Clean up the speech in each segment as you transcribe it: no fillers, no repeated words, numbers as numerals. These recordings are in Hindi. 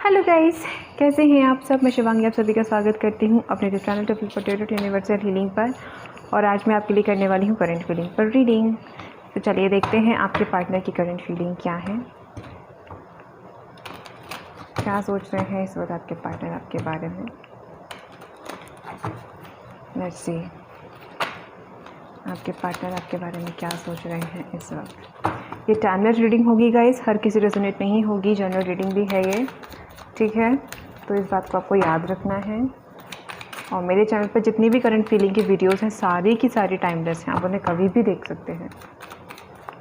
हेलो गाइस, कैसे हैं आप सब। मैं शिवांगी आप सभी का स्वागत करती हूँ अपने channel TOEFL potato universal healing पर। और आज मैं आपके लिए करने वाली हूँ करंट फीलिंग पर रीडिंग। तो चलिए देखते हैं आपके पार्टनर की करंट फीलिंग क्या है, क्या सोच रहे हैं इस वक्त आपके पार्टनर आपके बारे में। लेट्स सी आपके पार्टनर आपके बारे में क्या सोच रहे हैं इस वक्त। ये टाइमलेस रीडिंग होगी गाइस, हर किसी रेजोनेट नहीं होगी, जनरल रीडिंग भी है ये, ठीक है। तो इस बात को आपको याद रखना है। और मेरे चैनल पर जितनी भी करंट फीलिंग की वीडियोस हैं सारी की सारी टाइमलेस हैं, आप उन्हें कभी भी देख सकते हैं,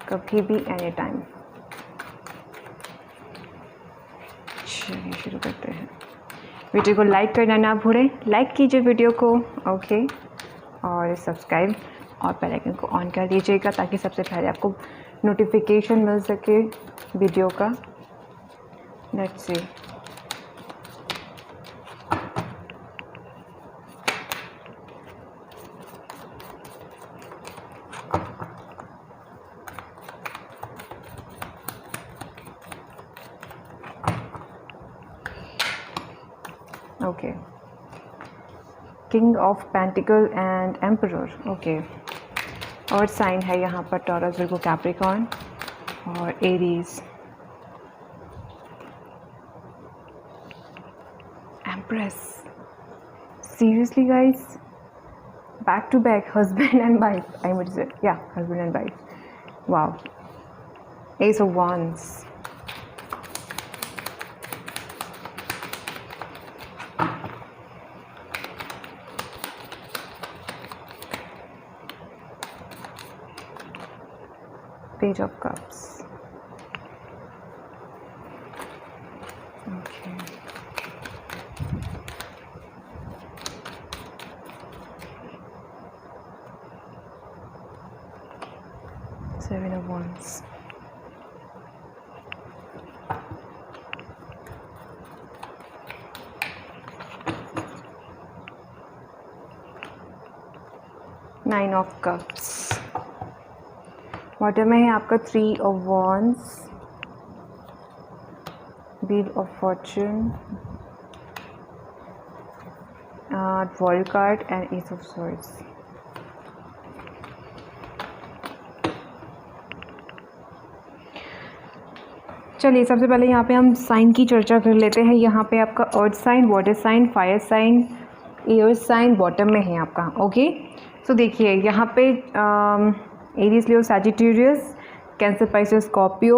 कभी भी, एनी टाइम। चलिए शुरू करते हैं। वीडियो को लाइक करना ना भूलें, लाइक कीजिए वीडियो को, ओके। और सब्सक्राइब और बेल आइकन को ऑन कर दीजिएगा ताकि सबसे पहले आपको नोटिफिकेशन मिल सके वीडियो का। Let's see okay. King of pentacles and emperor, okay. और साइन है यहाँ पर टॉरस, विर्गो, कैप्रिकॉर्न और Aries. Empress, seriously guys, back to back husband and wife, I would say, या husband and wife. Wow, ace of wands, Page of Cups, okay. Seven of Wands, Nine of Cups। Water में है आपका 3 of Wands, Wheel of Fortune, World card and Ace of Swords। चलिए सबसे पहले यहाँ पे हम साइन की चर्चा कर लेते हैं। यहाँ पे आपका earth sign, water sign, fire sign, air sign bottom में है आपका, ओके। सो देखिए यहाँ पे Aries, Leo, Sagittarius, cancer, Pisces, Scorpio,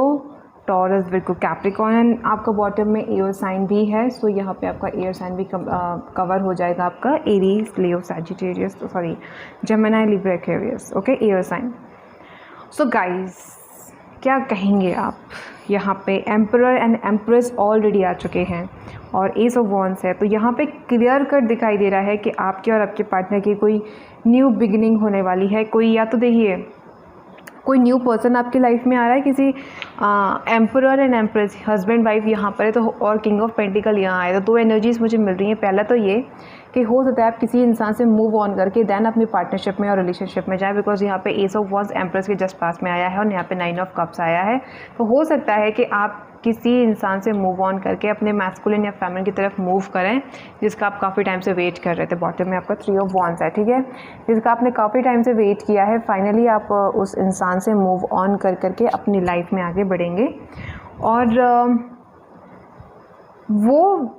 Taurus, Virgo, Capricorn, आपका बॉटम में एयर साइन भी है। सो यहाँ पे आपका एयर साइन भी कवर हो जाएगा आपका, Aries, Leo, Sagittarius, sorry Gemini, Libra, Aquarius, okay, air sign. So guys क्या कहेंगे आप। यहाँ पे एम्परर एंड एम्प्रेस ऑलरेडी आ चुके हैं और एस ऑफ वॉन्ड्स है। तो यहाँ पे क्लियर कट दिखाई दे रहा है कि आपके और आपके पार्टनर की कोई न्यू बिगिनिंग होने वाली है। कोई, या तो देखिए कोई न्यू पर्सन आपकी लाइफ में आ रहा है, किसी emperor and empress, husband wife यहाँ पर है तो, और किंग ऑफ पेंटिकल यहाँ आए। तो दो एनर्जीज मुझे मिल रही हैं। पहला तो ये कि हो सकता है आप किसी इंसान से मूव ऑन करके देन अपनी पार्टनरशिप में और रिलेशनशिप में जाए, बिकॉज यहाँ पे एस ऑफ वॉन्ड्स एम्प्रेस के जस्ट पास में आया है और यहाँ पे 9 ऑफ कप्स आया है। तो हो सकता है कि आप किसी इंसान से मूव ऑन करके अपने मैस्कुलिन या फेमिनिन की तरफ मूव करें, जिसका आप काफ़ी टाइम से वेट कर रहे थे। बॉटम में आपका 3 ऑफ वॉन्ड्स है, ठीक है, जिसका आपने काफ़ी टाइम से वेट किया है। फाइनली आप उस इंसान से मूव ऑन कर करके अपनी लाइफ में आगे बढ़ेंगे। और वो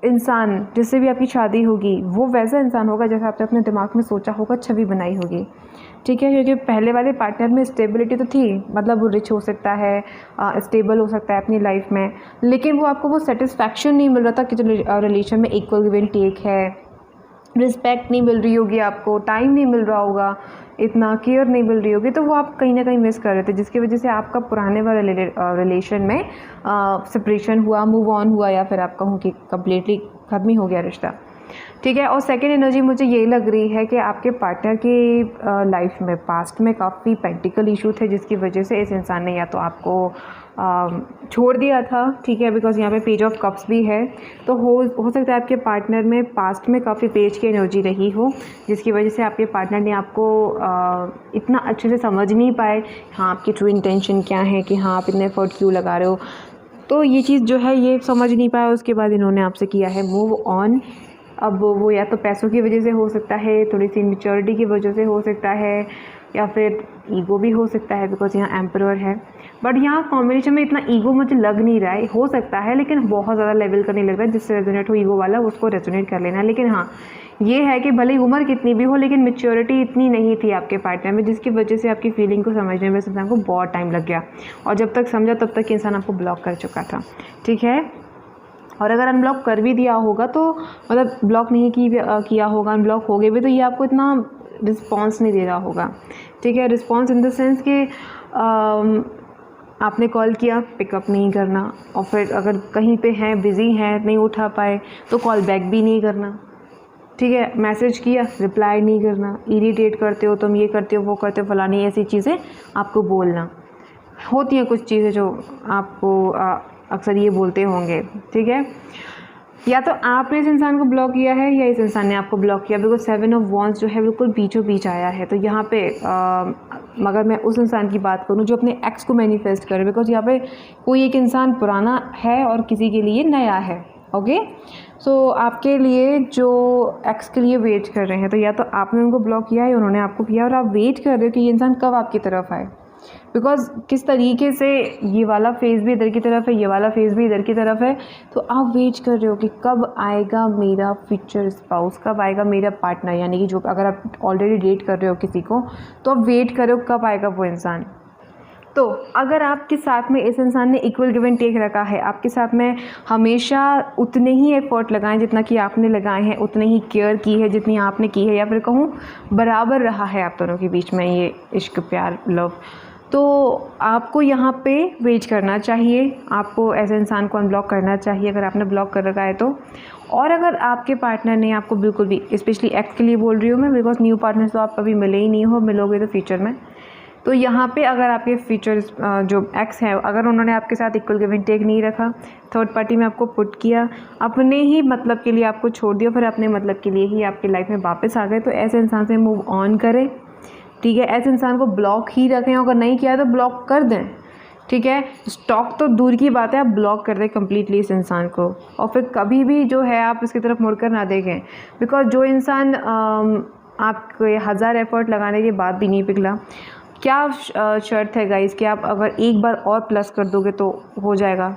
इंसान जिससे भी आपकी शादी होगी वो वैसा इंसान होगा जैसा आपने अपने दिमाग में सोचा होगा, छवि बनाई होगी, ठीक है। क्योंकि पहले वाले पार्टनर में स्टेबिलिटी तो थी, मतलब वो रिच हो सकता है, स्टेबल हो सकता है अपनी लाइफ में, लेकिन वो आपको वो सेटिस्फैक्शन नहीं मिल रहा था कि जो रिलेशन में इक्वल गिव एंड टेक है, रिस्पेक्ट नहीं मिल रही होगी आपको, टाइम नहीं मिल रहा होगा, इतना केयर नहीं मिल रही होगी। तो वो आप कहीं ना कहीं मिस कर रहे थे, जिसकी वजह से आपका पुराने वाले रिलेशन में सेपरेशन हुआ, मूव ऑन हुआ, या फिर आप कहूँ कि कम्प्लीटली ख़त्म ही हो गया रिश्ता, ठीक है। और सेकेंड एनर्जी मुझे ये लग रही है कि आपके पार्टनर की लाइफ में पास्ट में काफ़ी पेंटिकल इशू थे, जिसकी वजह से इस इंसान ने या तो आपको छोड़ दिया था, ठीक है, बिकॉज यहाँ पे पेज ऑफ कप्स भी है। तो हो सकता है आपके पार्टनर में पास्ट में काफ़ी पेज की एनर्जी रही हो, जिसकी वजह से आपके पार्टनर ने आपको इतना अच्छे से समझ नहीं पाए, हाँ आपकी ट्रू इंटेंशन क्या है, कि हाँ आप इतने एफर्ट क्यों लगा रहे हो। तो ये चीज़ जो है ये समझ नहीं पाया, उसके बाद इन्होंने आपसे किया है मूव ऑन। अब वो या तो पैसों की वजह से हो सकता है, थोड़ी सी इमेच्योरिटी की वजह से हो सकता है, या फिर ईगो भी हो सकता है, बिकॉज यहाँ एम्परर है। बट यहाँ कॉम्बिनेशन में इतना ईगो मुझे लग नहीं रहा है, हो सकता है लेकिन बहुत ज़्यादा लेवल का नहीं लग रहा है। जिससे रेजोनेट हो ईगो वाला उसको रेजोनेट कर लेना। लेकिन हाँ ये है कि भले ही उम्र कितनी भी हो लेकिन मैच्योरिटी इतनी नहीं थी आपके पार्टनर में, जिसकी वजह से आपकी फीलिंग को समझने में इस इंसान को बहुत टाइम लग गया, और जब तक समझा तब तक इंसान आपको ब्लॉक कर चुका था। ठीक है, और अगर अनब्लॉक कर भी दिया होगा तो मतलब ब्लॉक नहीं किया होगा, अनब्लॉक हो गए भी तो ये आपको इतना रिस्पॉन्स नहीं दे रहा होगा। ठीक है, रिस्पॉन्स इन द सेंस कि आपने कॉल किया, पिकअप नहीं करना, और फिर अगर कहीं पे हैं, बिज़ी हैं, नहीं उठा पाए तो कॉल बैक भी नहीं करना। ठीक है, मैसेज किया, रिप्लाई नहीं करना, इरिटेट करते हो तुम, ये करते हो, वो करते हो, फलानी ऐसी चीज़ें आपको बोलना। होती हैं कुछ चीज़ें जो आपको अक्सर ये बोलते होंगे। ठीक है, या तो आपने इस इंसान को ब्लॉक किया है या इस इंसान ने आपको ब्लॉक किया, बिकॉज 7 ऑफ वॉन्ड्स जो है बिल्कुल बीचों बीच आया है। तो यहाँ पे मगर मैं उस इंसान की बात करूँ जो अपने एक्स को मैनिफेस्ट करे, बिकॉज यहाँ पे कोई एक इंसान पुराना है और किसी के लिए नया है। ओके, सो आपके लिए जो एक्स के लिए वेट कर रहे हैं, तो या तो आपने उनको ब्लॉक किया है, उन्होंने आपको किया, और आप वेट कर रहे हो कि ये इंसान कब आपकी तरफ आए। बिकॉज किस तरीके से ये वाला फेज़ भी इधर की तरफ है, ये वाला फेज़ भी इधर की तरफ है, तो आप वेट कर रहे हो कि कब आएगा मेरा फ्यूचर स्पाउस, कब आएगा मेरा पार्टनर। यानी कि जो अगर आप ऑलरेडी डेट कर रहे हो किसी को, तो आप वेट करो कब आएगा वो इंसान। तो अगर आपके साथ में इस इंसान ने इक्वल गिव एंड टेक रखा है, आपके साथ में हमेशा उतने ही एफर्ट लगाएं जितना कि आपने लगाए हैं, उतने ही केयर की है जितनी आपने की है, या फिर कहूँ बराबर रहा है आप दोनों के बीच में ये इश्क, प्यार, लव, तो आपको यहाँ पे वेट करना चाहिए। आपको ऐसे इंसान को अनब्लॉक करना चाहिए अगर आपने ब्लॉक कर रखा है तो। और अगर आपके पार्टनर ने आपको बिल्कुल भी, स्पेशली एक्स के लिए बोल रही हूँ मैं, बिकॉज न्यू पार्टनर तो आप कभी मिले ही नहीं हो, मिलोगे तो फ्यूचर में। तो यहाँ पे अगर आपके फ्यूचर जो एक्स है, अगर उन्होंने आपके साथ इक्वल गिव एंड टेक नहीं रखा, थर्ड पार्टी में आपको पुट किया, अपने ही मतलब के लिए आपको छोड़ दिया, फिर अपने मतलब के लिए ही आपकी लाइफ में वापस आ गए, तो ऐसे इंसान से मूव ऑन करें। ठीक है, ऐसे इंसान को ब्लॉक ही रखें, अगर नहीं किया तो ब्लॉक कर दें। ठीक है, स्टॉक तो दूर की बात है, आप ब्लॉक कर दें कम्प्लीटली इस इंसान को, और फिर कभी भी जो है आप इसकी तरफ मुड़कर ना देखें। बिकॉज जो इंसान आपके 1000 एफर्ट लगाने के बाद भी नहीं पिघला, क्या शर्त है गाइस कि आप अगर एक बार और प्लस कर दोगे तो हो जाएगा।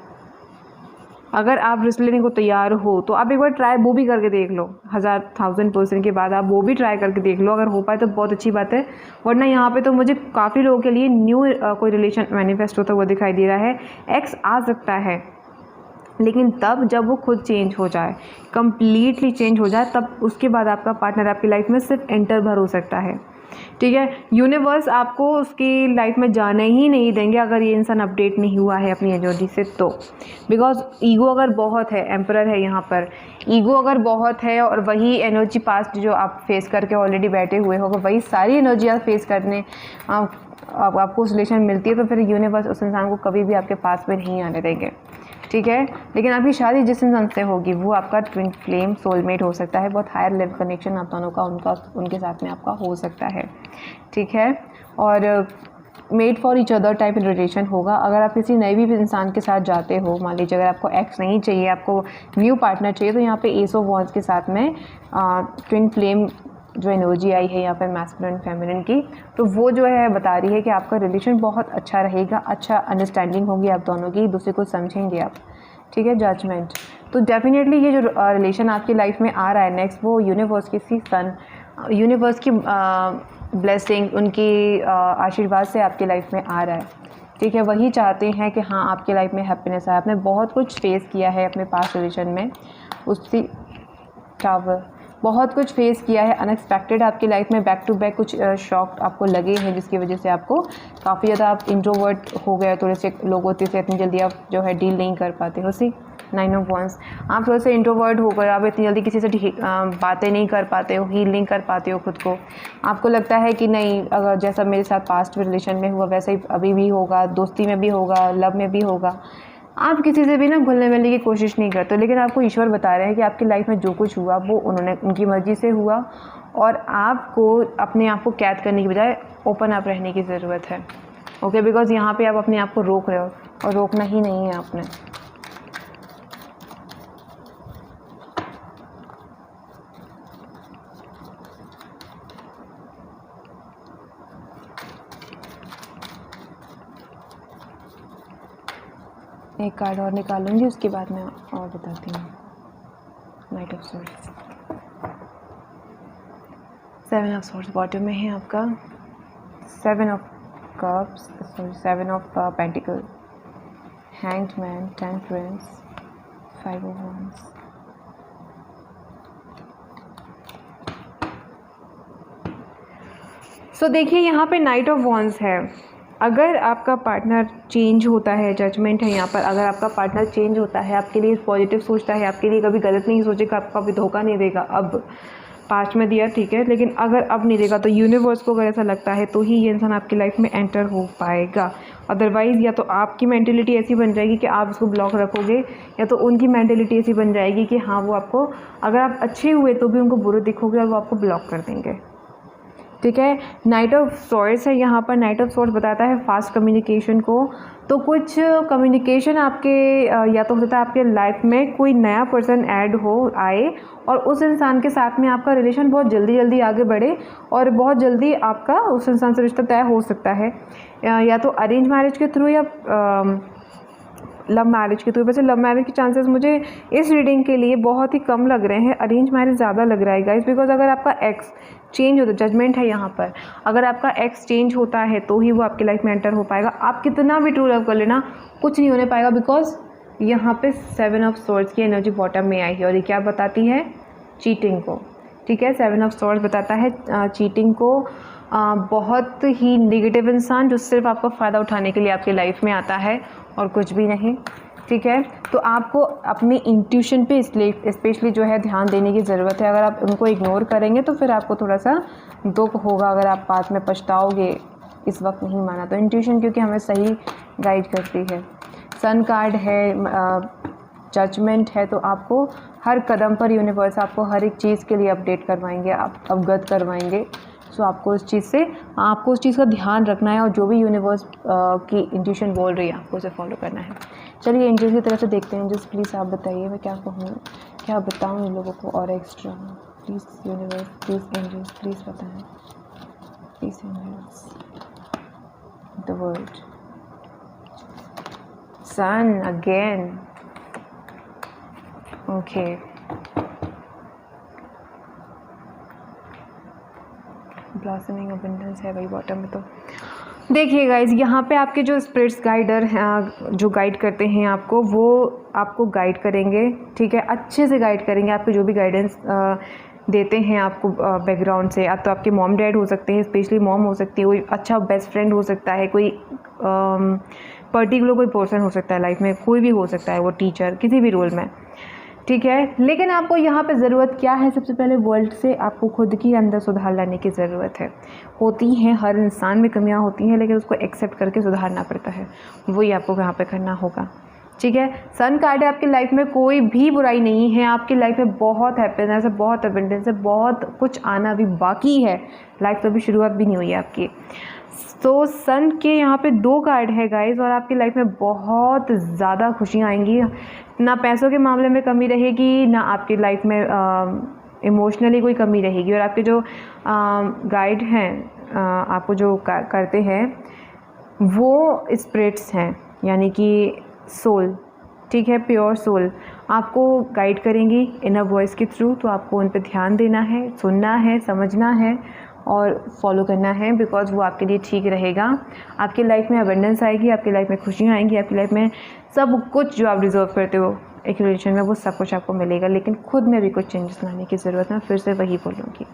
अगर आप रिस्क लेने को तैयार हो तो आप एक बार ट्राई वो भी करके देख लो, 1000% के बाद आप वो भी ट्राई करके देख लो, अगर हो पाए तो बहुत अच्छी बात है। वरना यहाँ पे तो मुझे काफ़ी लोगों के लिए न्यू कोई रिलेशन मैनिफेस्ट होता हुआ दिखाई दे रहा है। एक्स आ सकता है लेकिन तब जब वो खुद चेंज हो जाए, कम्प्लीटली चेंज हो जाए, तब उसके बाद आपका पार्टनर आपकी लाइफ में सिर्फ एंटर भर हो सकता है। ठीक है, यूनिवर्स आपको उसकी लाइफ में जाने ही नहीं देंगे अगर ये इंसान अपडेट नहीं हुआ है अपनी एनर्जी से तो। बिकॉज ईगो अगर बहुत है, एम्परर है यहाँ पर, ईगो अगर बहुत है और वही एनर्जी पास्ट जो आप फेस करके ऑलरेडी बैठे हुए हो, वही सारी एनर्जी आप फेस करने आपको उस रिलेशन मिलती है, तो फिर यूनिवर्स उस इंसान को कभी भी आपके पास में नहीं आने देंगे। ठीक है, लेकिन आपकी शादी जिस इंसान से होगी वो आपका ट्विन फ्लेम सोलमेट हो सकता है, बहुत हायर लेवल कनेक्शन आप दोनों का उनके साथ में आपका हो सकता है। ठीक है, और made for each other type relation होगा। अगर आप किसी नए भी इंसान के साथ जाते हो, मान लीजिए अगर आपको एक्स नहीं चाहिए, आपको न्यू पार्टनर चाहिए, तो यहाँ पे एस ऑफ वॉन्ड्स के साथ में ट्विन फ्लेम जो एनर्जी आई है यहाँ पर मैस्कुलिन फेमिनिन की, तो वो जो है बता रही है कि आपका रिलेशन बहुत अच्छा रहेगा, अच्छा अंडरस्टैंडिंग होगी आप दोनों की, एक दूसरे को समझेंगे आप। ठीक है, जजमेंट। तो डेफिनेटली ये जो रिलेशन आपकी लाइफ में आ रहा है नेक्स्ट, वो यूनिवर्स की यूनिवर्स की ब्लेसिंग, उनकी आशीर्वाद से आपकी लाइफ में आ रहा है। ठीक है, वही चाहते हैं कि हाँ आपकी लाइफ में हैप्पीनेस आए। आपने बहुत कुछ फेस किया है अपने पास्ट रिलेशन में, उसकी टावर बहुत कुछ फेस किया है, अनएक्सपेक्टेड आपकी लाइफ में बैक टू बैक कुछ शॉक आपको लगे हैं, जिसकी वजह से आपको काफ़ी ज़्यादा आप इंट्रोवर्ट हो गए, थोड़े से लोगों से इतनी जल्दी आप जो है डील नहीं कर पाते हो। सी 9 ऑफ वॉन्ड्स, आप थोड़े से इंट्रोवर्ट होकर आप इतनी जल्दी किसी से बातें नहीं कर पाते हो, हील नहीं कर पाते हो खुद को। आपको लगता है कि नहीं, अगर जैसा मेरे साथ पास्ट रिलेशन में हुआ वैसा ही अभी भी होगा, दोस्ती में भी होगा, लव में भी होगा। आप किसी से भी ना घुलने मिलने की कोशिश नहीं करते, लेकिन आपको ईश्वर बता रहे हैं कि आपकी लाइफ में जो कुछ हुआ वो उनकी मर्ज़ी से हुआ, और आपको अपने आप को कैद करने की बजाय ओपन अप रहने की ज़रूरत है। ओके, बिकॉज यहाँ पे आप अपने आप को रोक रहे हो, और रोकना ही नहीं है आपने। एक कार्ड और निकालूंगी, उसके बाद मैं और बताती हूँ। Night of swords, 7 of swords bottom में है आपका, 7 of cups, sorry 7 of pentacle, hanged man, temperance, 5 of wands। सो देखिए यहाँ पे नाइट ऑफ wands है। अगर आपका पार्टनर चेंज होता है, जजमेंट है यहाँ पर, अगर आपका पार्टनर चेंज होता है, आपके लिए पॉजिटिव सोचता है, आपके लिए कभी गलत नहीं सोचेगा, आपको कभी धोखा नहीं देगा, अब पास्ट में दिया ठीक है, लेकिन अगर अब नहीं देगा तो यूनिवर्स को अगर ऐसा लगता है तो ही ये इंसान आपकी लाइफ में एंटर हो पाएगा। अदरवाइज़ या तो आपकी मेंटेलिटी ऐसी बन जाएगी कि आप उसको ब्लॉक रखोगे, या तो उनकी मेंटेलिटी ऐसी बन जाएगी कि हाँ वो आपको, अगर आप अच्छे हुए तो भी उनको बुरे दिखोगे और वो आपको ब्लॉक कर देंगे। ठीक है, नाइट ऑफ सोर्ड्स है यहाँ पर। नाइट ऑफ सोर्ड्स बताता है फास्ट कम्युनिकेशन को। तो कुछ कम्युनिकेशन आपके या तो हो सकता है आपके लाइफ में कोई नया पर्सन ऐड हो आए और उस इंसान के साथ में आपका रिलेशन बहुत जल्दी आगे बढ़े और बहुत जल्दी आपका उस इंसान से रिश्ता तय हो सकता है, या तो अरेंज मैरिज के थ्रू या लव मैरिज के थ्रू। वैसे लव मैरिज के चांसेस मुझे इस रीडिंग के लिए बहुत ही कम लग रहे हैं, अरेंज मैरिज ज़्यादा लग रहा है गाइस, बिकॉज अगर आपका एक्स चेंज होता, जजमेंट है यहाँ पर, अगर आपका एक्स चेंज होता है तो ही वो आपकी लाइफ में एंटर हो पाएगा। आप कितना भी ट्रू लव कर लेना, कुछ नहीं होने पाएगा, बिकॉज यहाँ पे 7 ऑफ सोर्ड्स की एनर्जी बॉटम में आई है और ये क्या बताती है? चीटिंग को। ठीक है, 7 ऑफ सोर्ड्स बताता है चीटिंग को। बहुत ही नेगेटिव इंसान जो सिर्फ आपका फ़ायदा उठाने के लिए आपकी लाइफ में आता है और कुछ भी नहीं। ठीक है, तो आपको अपनी इंट्यूशन पे स्पेशली जो है ध्यान देने की ज़रूरत है। अगर आप उनको इग्नोर करेंगे तो फिर आपको थोड़ा सा दुख होगा, अगर आप बाद में पछताओगे इस वक्त नहीं माना तो। इंट्यूशन क्योंकि हमें सही गाइड करती है। सन कार्ड है, जजमेंट है, तो आपको हर कदम पर यूनिवर्स आपको हर एक चीज़ के लिए अपडेट करवाएंगे, आप अवगत करवाएंगे। सो आपको उस चीज़ का ध्यान रखना है और जो भी यूनिवर्स की इंट्यूशन बोल रही है आपको उसे फॉलो करना है। चलिए एंजल्स की तरफ से देखते हैं। एंजल्स प्लीज़ आप बताइए मैं क्या कहूँ, क्या बताऊँ इन लोगों को और extra. Please universe, please angels, please बताएं, please angels. The world, sun again, okay. Blossoming abundance है भाई बॉटम में। तो देखिए गाइज, यहाँ पे आपके जो स्पिरिट्स गाइडर हैं, जो गाइड करते हैं आपको, वो आपको गाइड करेंगे। ठीक है, अच्छे से गाइड करेंगे। आपको जो भी गाइडेंस देते हैं आपको बैकग्राउंड से, अब तो आपके मॉम डैड हो सकते हैं, स्पेशली मॉम हो सकती है, कोई अच्छा बेस्ट फ्रेंड हो सकता है, कोई पर्टिकुलर कोई पर्सन हो सकता है लाइफ में, कोई भी हो सकता है, वो टीचर किसी भी रोल में। ठीक है, लेकिन आपको यहाँ पे ज़रूरत क्या है? सबसे पहले वर्ल्ड से आपको खुद की अंदर सुधार लाने की ज़रूरत है। होती हैं, हर इंसान में कमियाँ होती हैं, लेकिन उसको एक्सेप्ट करके सुधारना पड़ता है, वही आपको यहाँ पे करना होगा। ठीक है, सन कार्ड है, आपकी लाइफ में कोई भी बुराई नहीं है, आपकी लाइफ में बहुत हैप्पीनेस है, बहुत एबंडेंस है, बहुत कुछ आना भी बाकी है, लाइफ तो अभी शुरुआत भी नहीं हुई है आपकी। तो सन के यहाँ पे 2 कार्ड है गाइस, और आपकी लाइफ में बहुत ज़्यादा खुशियाँ आएंगी। ना पैसों के मामले में कमी रहेगी, ना आपकी लाइफ में इमोशनली कोई कमी रहेगी। और आपके जो गाइड हैं, आपको जो करते हैं वो स्पिरिट्स हैं, यानी कि सोल। ठीक है, प्योर सोल आपको गाइड करेंगी इनर वॉइस के थ्रू। तो आपको उन पर ध्यान देना है, सुनना है, समझना है और फॉलो करना है, बिकॉज वो आपके लिए ठीक रहेगा। आपकी लाइफ में अबंडेंस आएगी, आपकी लाइफ में खुशियाँ आएंगी, आपकी लाइफ में सब कुछ जो आप डिज़र्व करते हो एक रिलेशन में, वो सब कुछ आपको मिलेगा। लेकिन खुद में भी कुछ चेंजेस लाने की ज़रूरत है, फिर से वही बोलूँगी।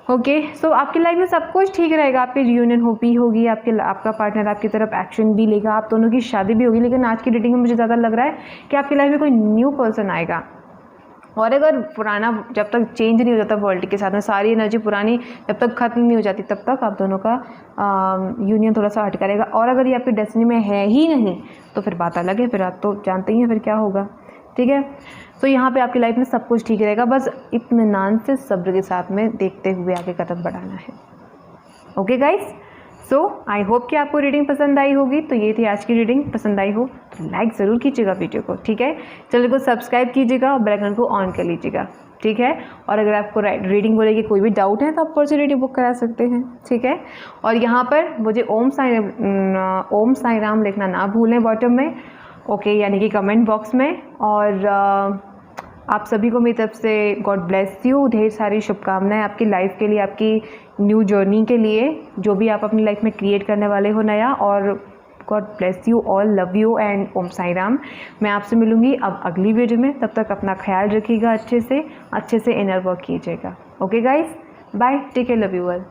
ओके, सो आपकी लाइफ में सब कुछ ठीक रहेगा। आपकी रियूनियन भी होगी, आपका पार्टनर आपकी तरफ एक्शन भी लेगा, आप दोनों की शादी भी होगी। लेकिन आज की डेटिंग में मुझे ज़्यादा लग रहा है कि आपकी लाइफ में कोई न्यू पर्सन आएगा। और अगर पुराना जब तक चेंज नहीं हो जाता वर्ल्ड के साथ में, सारी एनर्जी पुरानी जब तक ख़त्म नहीं हो जाती, तब तक आप दोनों का यूनियन थोड़ा सा हटका रहेगा। और अगर ये आपकी डेस्टिनी में है ही नहीं तो फिर बात अलग है, फिर आप तो जानते ही हैं फिर क्या होगा। ठीक है, तो यहाँ पे आपकी लाइफ में सब कुछ ठीक रहेगा, बस इत्मीनान से सब्र के साथ में देखते हुए आगे कदम बढ़ाना है। Okay guys, so I hope कि आपको रीडिंग पसंद आई होगी। तो ये थी आज की रीडिंग। पसंद आई हो तो लाइक ज़रूर कीजिएगा वीडियो को। ठीक है, चैनल को सब्सक्राइब कीजिएगा और बेल आइकन को ऑन कर लीजिएगा। ठीक है, और अगर आपको रीडिंग को लेकर कोई भी डाउट है तो आप पर्सनल रीडिंग बुक करा सकते हैं। ठीक है, और यहाँ पर मुझे ओम साई राम लिखना ना भूलें बॉटम में। ओके, यानी कि कमेंट बॉक्स में। और आप सभी को मेरी तरफ से गॉड ब्लेस यू, ढेर सारी शुभकामनाएं आपकी लाइफ के लिए, आपकी न्यू जर्नी के लिए, जो भी आप अपनी लाइफ में क्रिएट करने वाले हो नया। और God bless you all, love you and Om Sai Ram. मैं आपसे मिलूँगी अब अगली वीडियो में, तब तक अपना ख्याल रखिएगा, अच्छे से इनर वर्क कीजिएगा। Okay guys, bye, take care, love you all.